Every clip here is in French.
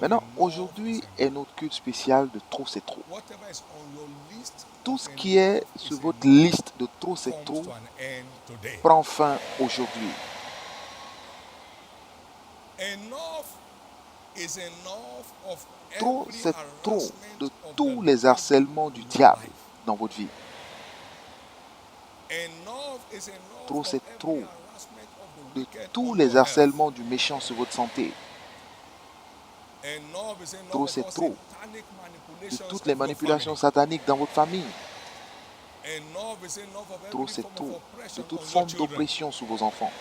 Maintenant, aujourd'hui est notre culte spécial de trop c'est trop. Tout ce qui est sur votre liste de trop c'est trop prend fin aujourd'hui. Trop c'est trop de tous les harcèlements du diable dans votre vie. Trop c'est trop de tous les harcèlements du méchant sur votre santé. Trop c'est trop de toutes les manipulations sataniques dans votre famille. Trop c'est trop de toute forme d'oppression sur vos enfants.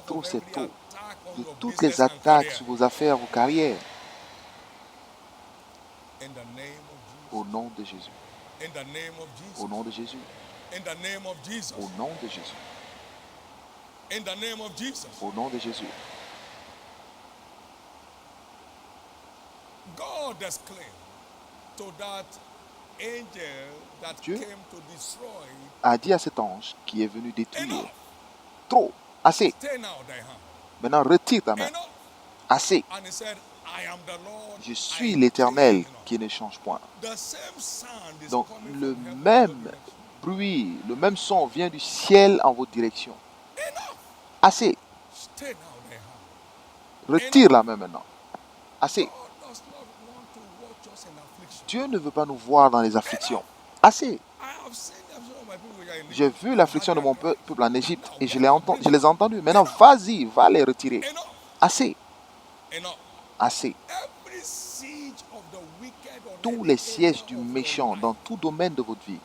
Trop c'est trop de toutes les attaques sur vos affaires, vos carrières. Au nom de Jésus. Au nom de Jésus. Au nom de Jésus. Au nom de Jésus. Dieu a dit à cet ange qui est venu détruire. Trop, assez. Maintenant, retire ta main. Assez. Je suis l'Éternel qui ne change point. Donc, le même bruit, le même son vient du ciel en votre direction. Assez. Retire la main maintenant. Assez. Dieu ne veut pas nous voir dans les afflictions. Assez. J'ai vu l'affliction de mon peuple en Égypte et je les ai entendus. Maintenant, vas-y, va les retirer. Assez. Assez. Tous les sièges du méchant dans tout domaine de votre vie.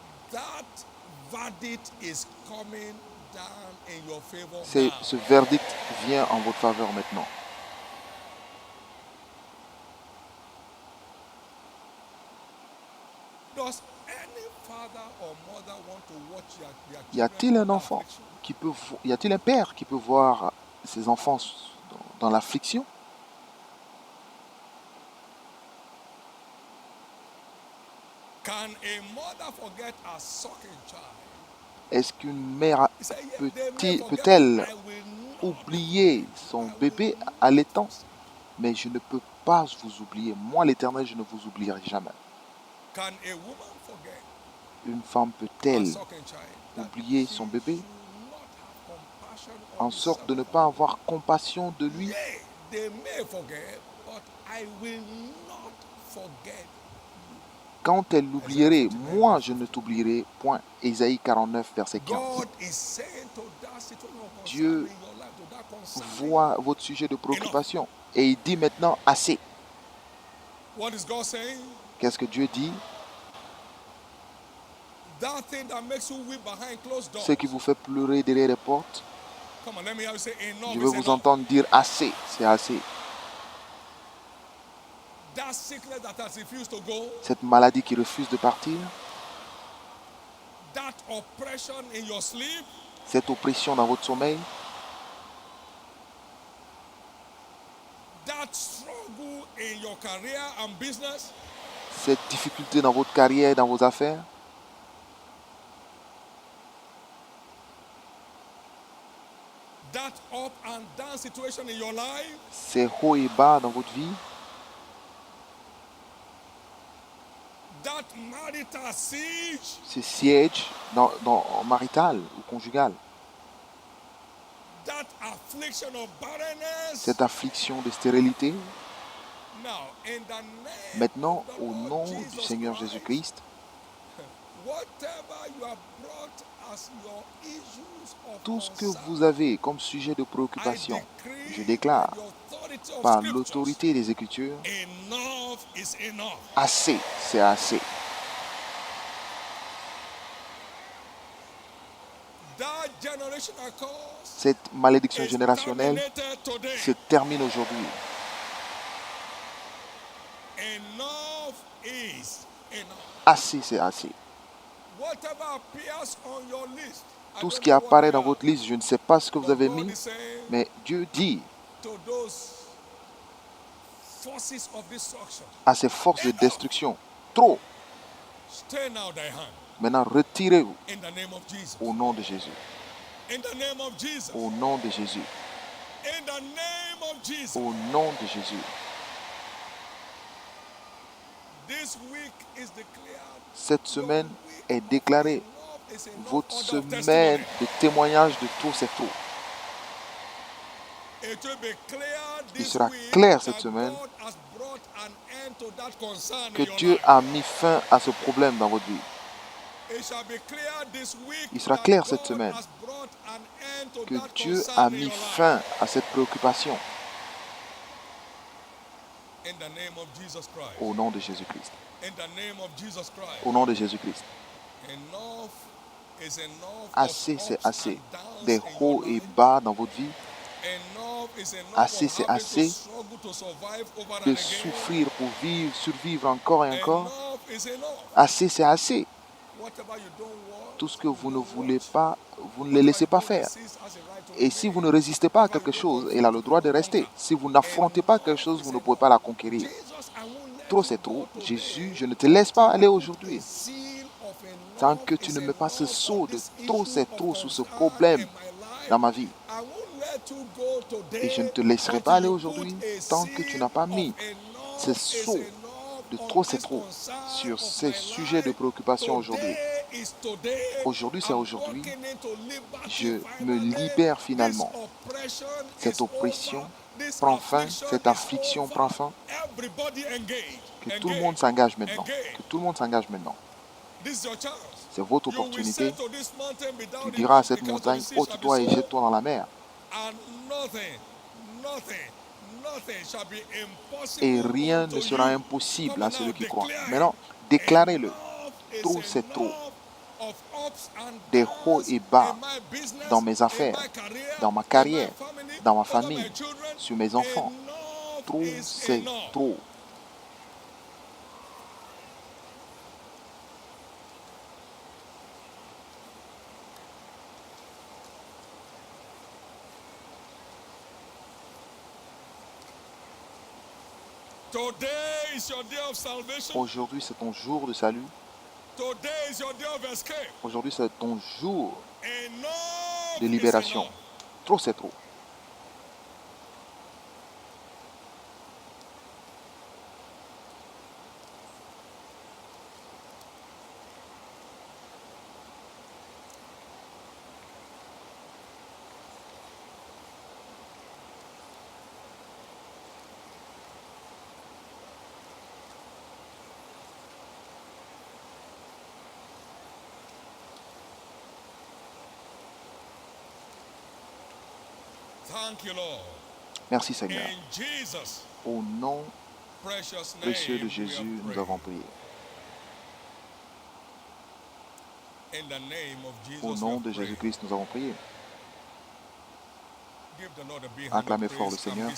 Ce verdict vient en votre faveur maintenant. Y a-t-il un enfant qui peut, y a-t-il un père qui peut voir ses enfants dans l'affliction? Est-ce qu'une mère peut-elle oublier son bébé allaitant? Mais je ne peux pas vous oublier. Moi, l'Éternel, je ne vous oublierai jamais. Une femme peut-elle oublier son bébé en sorte de ne pas avoir compassion de lui? Quand elle l'oublierait, moi je ne t'oublierai point. Ésaïe 49, verset 15. Dieu voit votre sujet de préoccupation et il dit maintenant assez. Qu'est-ce que Dieu dit? Ce qui vous fait pleurer derrière les portes. Je veux vous entendre dire assez, c'est assez. Cette maladie qui refuse de partir. Cette oppression dans votre sommeil. Cette difficulté dans votre carrière et dans vos affaires. Ces hauts et bas dans votre vie. Ces sièges dans marital ou conjugal. Cette affliction de stérilité. Maintenant, au nom du Seigneur Jésus-Christ, tout ce que vous avez comme sujet de préoccupation, je déclare par l'autorité des Écritures, assez, c'est assez. Cette malédiction générationnelle se termine aujourd'hui. Assez, c'est assez. Tout ce qui apparaît dans votre liste, je ne sais pas ce que vous avez mis, mais Dieu dit à ces forces de destruction, trop. Maintenant, retirez-vous au nom de Jésus. Au nom de Jésus. Au nom de Jésus. Cette semaine est déclarée votre semaine de témoignage de trop c'est trop. Il sera clair cette semaine que Dieu a mis fin à ce problème dans votre vie. Il sera clair cette semaine que Dieu a mis fin à cette préoccupation. Au nom de Jésus-Christ. Au nom de Jésus-Christ. Assez, c'est assez. Des hauts et bas dans votre vie. Assez, c'est assez de souffrir pour vivre, survivre encore et encore. Assez, c'est assez. Tout ce que vous ne voulez pas, vous ne le laissez pas faire. Et si vous ne résistez pas à quelque chose, il a le droit de rester. Si vous n'affrontez pas quelque chose, vous ne pouvez pas la conquérir. Trop, c'est trop. Jésus, je ne te laisse pas aller aujourd'hui. Tant que tu ne mets pas ce sceau de trop, c'est trop sur ce problème dans ma vie. Et je ne te laisserai pas aller aujourd'hui tant que tu n'as pas mis ce sceau de trop, c'est trop sur ces sujets de préoccupation aujourd'hui. Aujourd'hui, c'est aujourd'hui. Je me libère finalement. Cette oppression prend fin, cette affliction prend fin. Que tout le monde s'engage maintenant. Que tout le monde s'engage maintenant. C'est votre opportunité. Tu diras à cette montagne, ôte-toi et jette-toi dans la mer. Et rien ne sera impossible à celui qui croit. Maintenant, déclarez-le. Trop, c'est trop. Des hauts et bas dans mes affaires, dans ma carrière, dans ma famille, sur mes enfants. Trop, c'est trop. Aujourd'hui, c'est ton jour de salut. Aujourd'hui, c'est ton jour de libération. Trop, c'est trop. Merci Seigneur. Au nom précieux de Jésus, nous avons prié. Au nom de Jésus-Christ, nous avons prié. Acclamez fort le Seigneur.